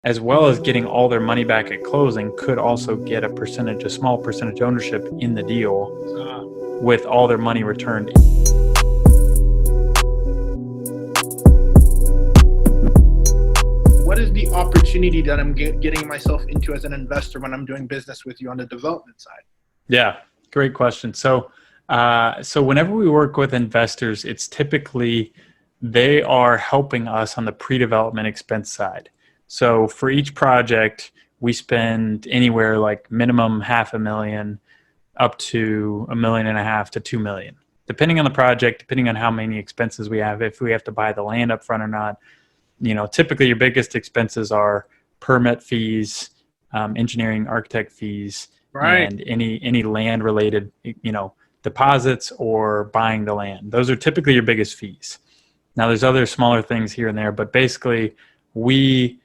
as well as getting all their money back at closing, could also get a small percentage ownership in the deal with all their money returned. What is the opportunity that I'm getting myself into as an investor when I'm doing business with you on the development side? Yeah, great question. So whenever we work with investors, it's typically they are helping us on the pre-development expense side. So for each project, we spend anywhere like minimum $500,000 up to $1.5 million to $2 million, depending on the project, depending on how many expenses we have, if we have to buy the land up front or not. You know, typically your biggest expenses are permit fees, engineering, architect fees, Right. and any land related, deposits or buying the land. Those are typically your biggest fees. Now there's other smaller things here and there, but basically we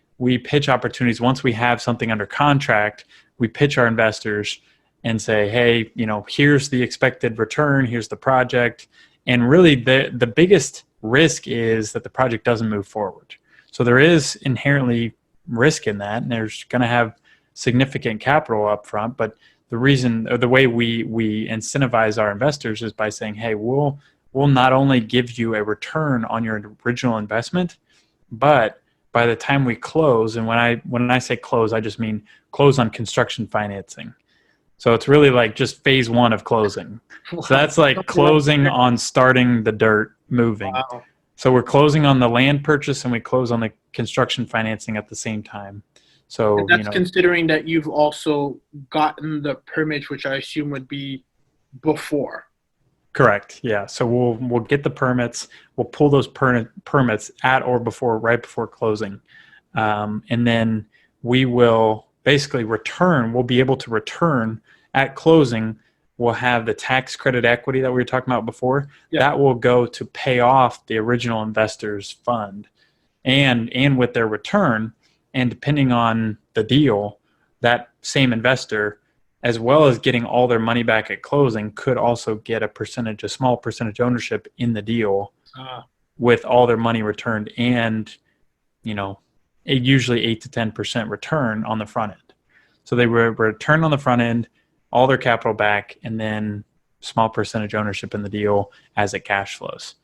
pitch opportunities. Once we have something under contract, we pitch our investors and say, hey, here's the expected return, here's the project. And really the biggest risk is that the project doesn't move forward. So there is inherently risk in that, and there's going to have significant capital up front. But the reason, or the way we incentivize our investors is by saying, hey, we'll not only give you a return on your original investment, but by the time we close, and when I say close, I just mean close on construction financing. So it's really like just phase one of closing. So that's like closing on starting the dirt moving. Wow. So we're closing on the land purchase and we close on the construction financing at the same time. So And that's considering that you've also gotten the permit, which I assume would be before. Correct. Yeah. So we'll get the permits. We'll pull those permits at or right before closing, and then we will basically return. We'll be able to return at closing. We'll have the tax credit equity that we were talking about before. Yeah. That will go to pay off the original investors' fund, and with their return, and depending on the deal, that same investor, as well as getting all their money back at closing, could also get a small percentage ownership in the deal with all their money returned, and usually 8 to 10% return on the front end. So they return on the front end, all their capital back, and then small percentage ownership in the deal as it cash flows.